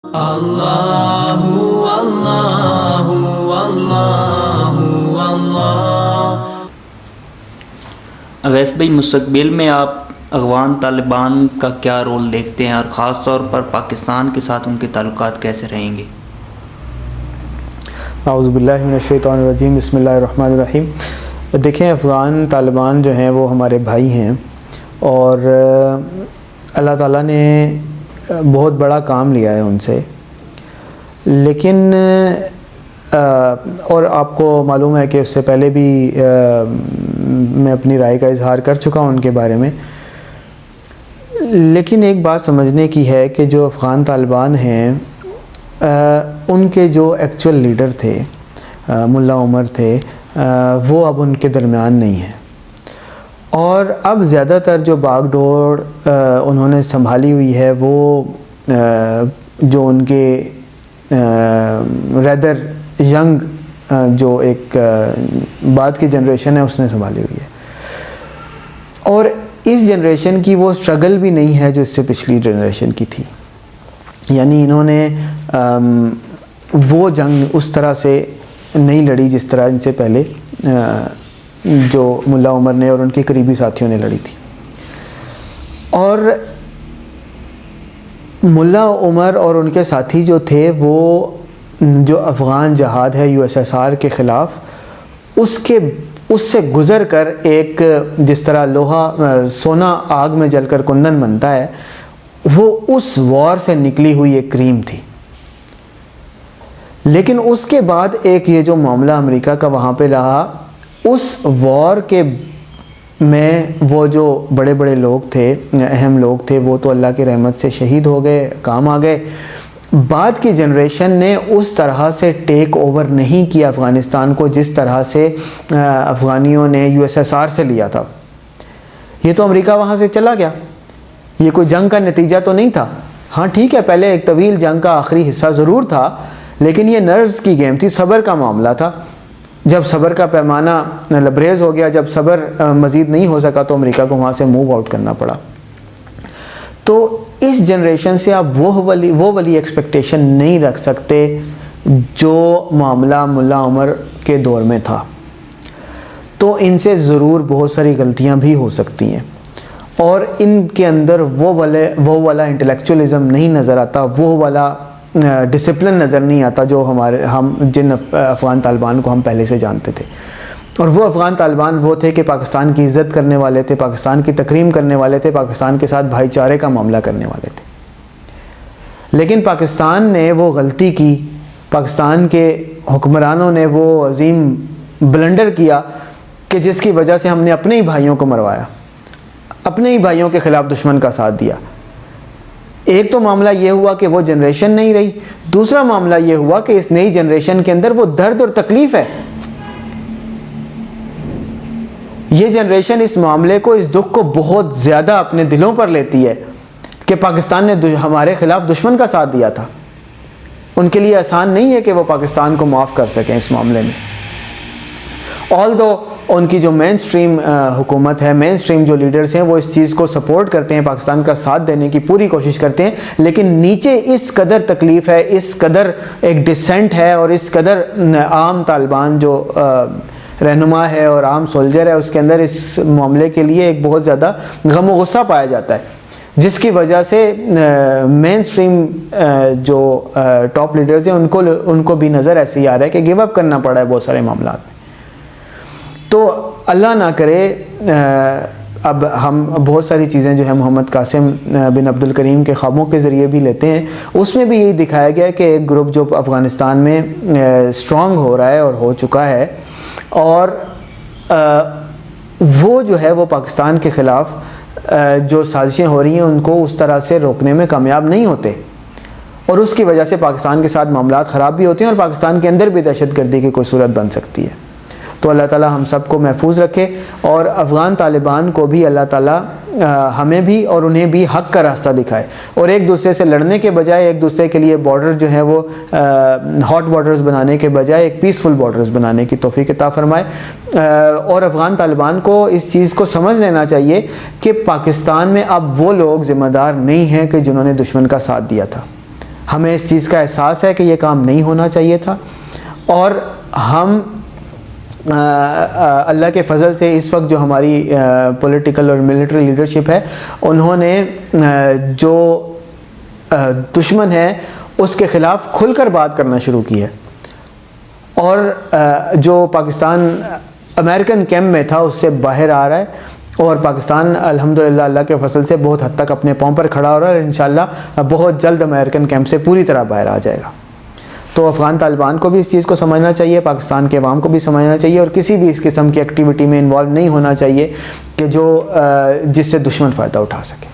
اللہ اللہ اللہ اللہ۔ اویس بھائی، مستقبل میں آپ افغان طالبان کا کیا رول دیکھتے ہیں اور خاص طور پر پاکستان کے ساتھ ان کے تعلقات کیسے رہیں گے؟ اعوذ باللہ من الشیطان الرجیم، بسم اللہ الرحمن الرحیم۔ دیکھیں، افغان طالبان جو ہیں وہ ہمارے بھائی ہیں اور اللہ تعالیٰ نے بہت بڑا کام لیا ہے ان سے، لیکن اور آپ کو معلوم ہے کہ اس سے پہلے بھی میں اپنی رائے کا اظہار کر چکا ہوں ان کے بارے میں، لیکن ایک بات سمجھنے کی ہے کہ جو افغان طالبان ہیں ان کے جو ایکچول لیڈر تھے ملا عمر تھے، وہ اب ان کے درمیان نہیں ہیں، اور اب زیادہ تر جو باغ ڈور انہوں نے سنبھالی ہوئی ہے وہ جو ان کے ریدر ینگ جو ایک بعد کی جنریشن ہے اس نے سنبھالی ہوئی ہے، اور اس جنریشن کی وہ سٹرگل بھی نہیں ہے جو اس سے پچھلی جنریشن کی تھی، یعنی انہوں نے وہ جنگ اس طرح سے نہیں لڑی جس طرح ان سے پہلے جو ملا عمر نے اور ان کے قریبی ساتھیوں نے لڑی تھی۔ اور ملا عمر اور ان کے ساتھی جو تھے وہ جو افغان جہاد ہے USSR کے خلاف، اس سے گزر کر ایک جس طرح لوہا سونا آگ میں جل کر کندن بنتا ہے، وہ اس وار سے نکلی ہوئی ایک کریم تھی۔ لیکن اس کے بعد ایک یہ جو معاملہ امریکہ کا وہاں پہ رہا، اس وار کے میں وہ جو بڑے بڑے لوگ تھے، اہم لوگ تھے، وہ تو اللہ کی رحمت سے شہید ہو گئے، کام آ گئے۔ بعد کی جنریشن نے اس طرح سے ٹیک اوور نہیں کیا افغانستان کو جس طرح سے افغانیوں نے USSR سے لیا تھا۔ یہ تو امریکہ وہاں سے چلا گیا، یہ کوئی جنگ کا نتیجہ تو نہیں تھا۔ ہاں ٹھیک ہے، پہلے ایک طویل جنگ کا آخری حصہ ضرور تھا، لیکن یہ نروز کی گیم تھی، صبر کا معاملہ تھا۔ جب صبر کا پیمانہ لبریز ہو گیا، جب صبر مزید نہیں ہو سکا تو امریکہ کو وہاں سے موو آؤٹ کرنا پڑا۔ تو اس جنریشن سے آپ وہ والی ایکسپیکٹیشن نہیں رکھ سکتے جو معاملہ ملا عمر کے دور میں تھا۔ تو ان سے ضرور بہت ساری غلطیاں بھی ہو سکتی ہیں، اور ان کے اندر وہ والا انٹلیکچوئلزم نہیں نظر آتا، وہ والا ڈسپلن نظر نہیں آتا جو ہم جن افغان طالبان کو ہم پہلے سے جانتے تھے۔ اور وہ افغان طالبان وہ تھے کہ پاکستان کی عزت کرنے والے تھے، پاکستان کی تکریم کرنے والے تھے، پاکستان کے ساتھ بھائی چارے کا معاملہ کرنے والے تھے۔ لیکن پاکستان نے وہ غلطی کی، پاکستان کے حکمرانوں نے وہ عظیم بلنڈر کیا کہ جس کی وجہ سے ہم نے اپنے ہی بھائیوں کو مروایا، اپنے ہی بھائیوں کے خلاف دشمن کا ساتھ دیا۔ ایک تو معاملہ یہ ہوا کہ وہ جنریشن نہیں رہی، دوسرا معاملہ یہ ہوا کہ اس نئی جنریشن کے اندر وہ درد اور تکلیف ہے۔ یہ جنریشن اس معاملے کو، اس دکھ کو بہت زیادہ اپنے دلوں پر لیتی ہے کہ پاکستان نے ہمارے خلاف دشمن کا ساتھ دیا تھا۔ ان کے لیے آسان نہیں ہے کہ وہ پاکستان کو معاف کر سکیں اس معاملے میں۔ آلدو ان کی جو مین سٹریم حکومت ہے، مین سٹریم جو لیڈرز ہیں، وہ اس چیز کو سپورٹ کرتے ہیں، پاکستان کا ساتھ دینے کی پوری کوشش کرتے ہیں، لیکن نیچے اس قدر تکلیف ہے، اس قدر ایک ڈسینٹ ہے، اور اس قدر عام طالبان جو رہنما ہے اور عام سولجر ہے، اس کے اندر اس معاملے کے لیے ایک بہت زیادہ غم و غصہ پایا جاتا ہے، جس کی وجہ سے مین سٹریم جو ٹاپ لیڈرز ہیں ان کو بھی نظر ایسے ہی آ رہا ہے کہ گیو اپ کرنا پڑا ہے بہت سارے معاملات میں۔ تو اللہ نہ کرے اب ہم بہت ساری چیزیں جو ہے محمد قاسم بن عبد الکریم کے خوابوں کے ذریعے بھی لیتے ہیں، اس میں بھی یہی دکھایا گیا ہے کہ ایک گروپ جو افغانستان میں سٹرونگ ہو رہا ہے اور ہو چکا ہے، اور وہ جو ہے وہ پاکستان کے خلاف جو سازشیں ہو رہی ہیں ان کو اس طرح سے روکنے میں کامیاب نہیں ہوتے، اور اس کی وجہ سے پاکستان کے ساتھ معاملات خراب بھی ہوتے ہیں، اور پاکستان کے اندر بھی دہشت گردی کی کوئی صورت بن سکتی ہے۔ تو اللہ تعالیٰ ہم سب کو محفوظ رکھے، اور افغان طالبان کو بھی اللہ تعالیٰ ہمیں بھی اور انہیں بھی حق کا راستہ دکھائے، اور ایک دوسرے سے لڑنے کے بجائے ایک دوسرے کے لیے بارڈر جو ہیں وہ ہاٹ بارڈرز بنانے کے بجائے ایک پیسفل بارڈرز بنانے کی توفیق عطا فرمائے۔ اور افغان طالبان کو اس چیز کو سمجھ لینا چاہیے کہ پاکستان میں اب وہ لوگ ذمہ دار نہیں ہیں کہ جنہوں نے دشمن کا ساتھ دیا تھا۔ ہمیں اس چیز کا احساس ہے کہ یہ کام نہیں ہونا چاہیے تھا، اور ہم اللہ کے فضل سے اس وقت جو ہماری پولیٹیکل اور ملٹری لیڈرشپ ہے، انہوں نے جو دشمن ہے اس کے خلاف کھل کر بات کرنا شروع کی ہے، اور جو پاکستان امریکن کیمپ میں تھا اس سے باہر آ رہا ہے، اور پاکستان الحمدللہ اللہ کے فضل سے بہت حد تک اپنے پاؤں پر کھڑا ہو رہا ہے، اور انشاءاللہ بہت جلد امریکن کیمپ سے پوری طرح باہر آ جائے گا۔ تو افغان طالبان کو بھی اس چیز کو سمجھنا چاہیے، پاکستان کے عوام کو بھی سمجھنا چاہیے، اور کسی بھی اس قسم کی ایکٹیویٹی میں انوالو نہیں ہونا چاہیے کہ جو جس سے دشمن فائدہ اٹھا سکے۔